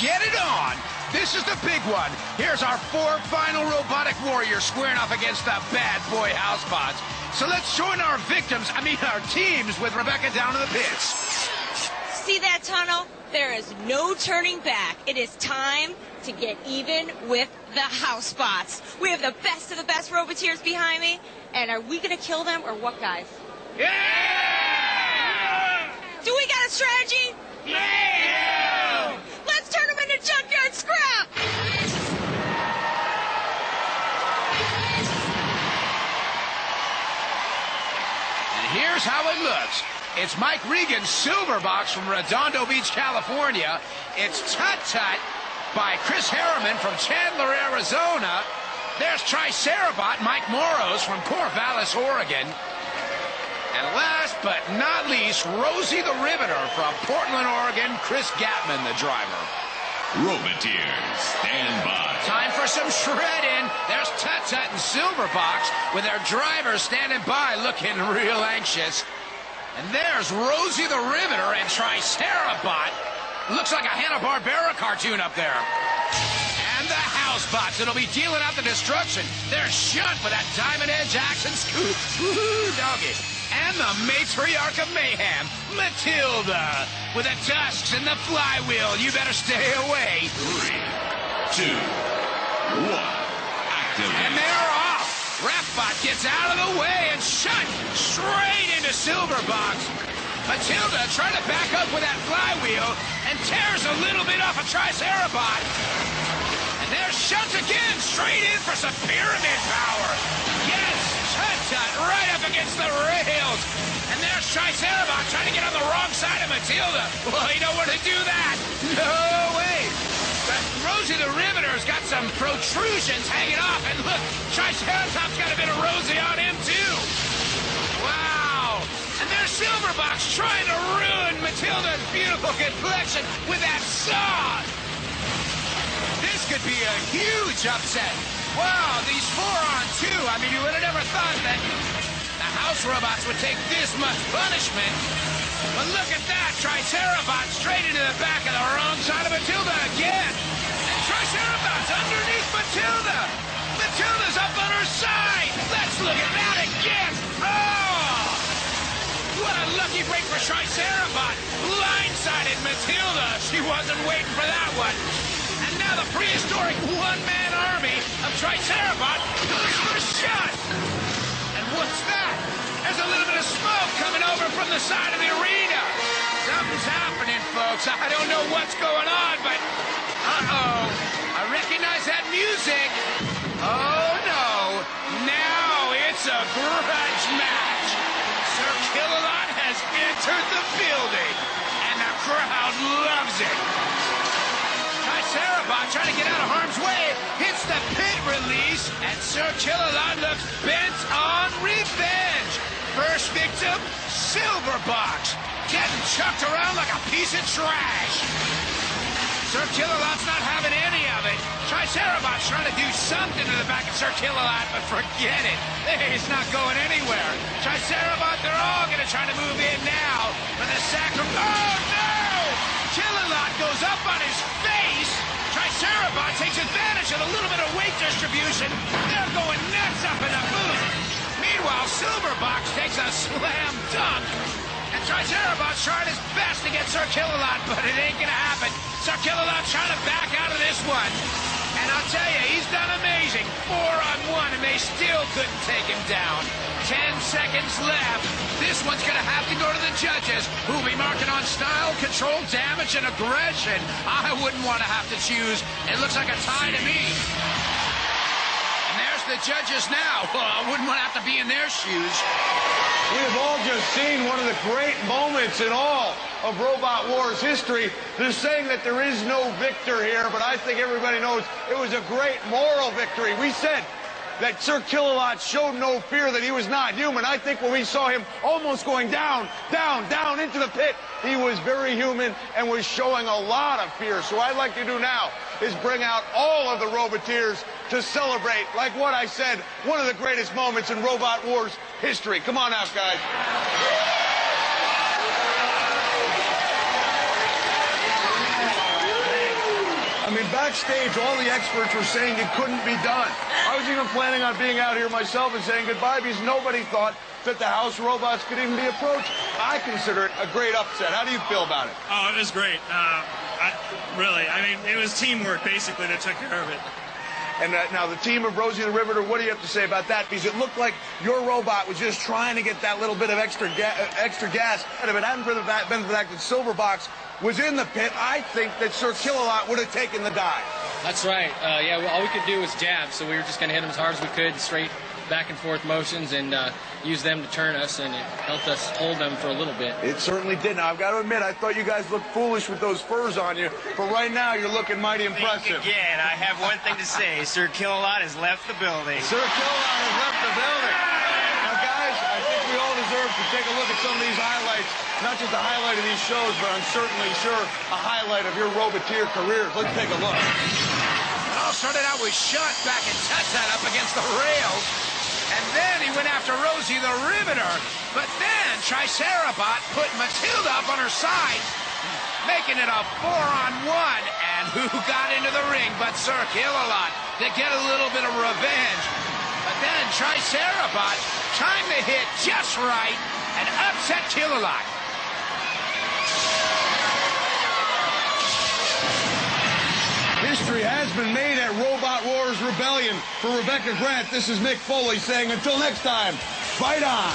Get it on! This is the big one. Here's our 4 final robotic warriors squaring off against the bad boy housebots. So let's join our our teams with Rebecca down in the pits. See that tunnel? There is no turning back. It is time to get even with the housebots. We have the best of the best Roboteers behind me. And are we going to kill them or what, guys? Yeah! Do we got a strategy? Yeah! Let's turn them into junkyard scrap! And here's how it looks. It's Mike Regan's Silverbox from Redondo Beach, California. It's Tut Tut by Chris Harriman from Chandler, Arizona. There's Tricerabot, Mike Moros from Corvallis, Oregon. And last but not least, Rosie the Riveter from Portland, Oregon, Chris Gatman, the driver. Roboteers, stand by. Time for some shredding. There's Tut Tut and Silverbox with their drivers standing by looking real anxious. And there's Rosie the Riveter and Tricerabot. Looks like a Hanna-Barbera cartoon up there. And the housebots that'll be dealing out the destruction. They're Shunt with that Diamond Edge action scoop. Woohoo, doggy. And the matriarch of mayhem, Matilda, with the tusks and the flywheel. You better stay away. 3, 2, 1, activate. And they're off. Rapbot gets out of the way and Shunt straight into Silverbox. Matilda trying to back up with that flywheel and tears a little bit off a Tricerabot. And there's Shunt again, straight in for some pyramid power. Yes, Tut-Tut right up against the rails. And there's Tricerabot trying to get on the wrong side of Matilda. Well, he don't want to do that. No way. But Rosie the Riveter's got some protrusions hanging off. And look, Triceratop's got a bit of Rosie on him, too. Wow. And there's Silverbox trying to ruin Matilda's beautiful complexion with that saw. This could be a huge upset. Wow, these 4-on-2. I mean, you would have never thought that the house robots would take this much punishment. But look at that. Tricerabot straight into the back of the wrong side of Matilda again. And Tricerabot's underneath Matilda. Matilda's up on her side. Let's look at that again. Oh! What a lucky break for Tricerabot. Blindsided Matilda. She wasn't waiting for that one. And now the prehistoric one-man army of Tricerabot goes for a shot. And what's that? There's a little bit of smoke coming over from the side of the arena. Something's happening, folks. I don't know what's going on, but uh-oh. I recognize that music. Oh, no. Now it's a grudge match. Sir Kill-A-Lot has entered the building, and the crowd loves it. Tricerabot trying to get out of harm's way, hits the pit release, and Sir Kill-A-Lot looks bent on revenge. First victim, Silverbox, getting chucked around like a piece of trash. Sir Kill-A-Lot's not having any of it. Tricerabot's trying to do something to the back of Sir Kill-A-Lot, but forget it. He's not going anywhere. Tricerabot, they're all going to try to move in now for the sacrifice. Oh, no! Kill-A-Lot goes up on his face. Tricerabot takes advantage of a little bit of weight distribution. They're going nuts up in the booth. Meanwhile, Silverbox takes a slam dunk. And Tricerabot's trying his best to get Sir Kill-A-Lot, but it ain't gonna happen. Sir Kill-A-Lot's trying to back out of this one. And I'll tell you, he's done amazing. 4-on-1, and they still couldn't take him down. 10 seconds left. This one's gonna have to go to the judges, who'll be marking on style, control, damage, and aggression. I wouldn't want to have to choose. It looks like a tie to me. And there's the judges now. Well, I wouldn't want to have to be in their shoes. We have all just seen one of the great moments in all of Robot Wars history. They're saying that there is no victor here, but I think everybody knows it was a great moral victory. We said that Sir Kill-A-Lot showed no fear, that he was not human. I think when we saw him almost going down, down, down into the pit, he was very human and was showing a lot of fear. So what I'd like to do now is bring out all of the Roboteers to celebrate, like what I said, one of the greatest moments in Robot Wars history. Come on out, guys. I mean, backstage, all the experts were saying it couldn't be done. I was even planning on being out here myself and saying goodbye because nobody thought that the House Robots could even be approached. I consider it a great upset. How do you feel about it? Oh, it was great. I mean, it was teamwork, basically, that took care of it. And now the team of Rosie the Riveter, what do you have to say about that? Because it looked like your robot was just trying to get that little bit of extra gas. And if it hadn't been for the fact that Silverbox was in the pit, I think that Sir Kill-A-Lot would have taken the dive. That's right. Yeah, all we could do was jab, so we were just going to hit them as hard as we could, straight back and forth motions, and use them to turn us, and it helped us hold them for a little bit. It certainly did. Now, I've got to admit, I thought you guys looked foolish with those furs on you, but right now you're looking mighty impressive. Again, I have one thing to say. Sir Kill-A-Lot has left the building. Sir Kill-A-Lot has left the building. Now, guys, I think we all deserve to take a look at some of these highlights. Not just a highlight of these shows, but I'm certainly sure a highlight of your Roboteer careers. Let's take a look. It all started out with Shunt back in Tut-Tut up against the rails. And then he went after Rosie the Riveter. But then Tricerabot put Matilda up on her side, making it a 4-on-1. And who got into the ring but Sir Kill-A-Lot to get a little bit of revenge. But then Tricerabot timed the hit just right and upset Kill-A-Lot. History has been made at Robot Wars Rebellion. For Rebecca Grant, this is Mick Foley saying until next time, fight on!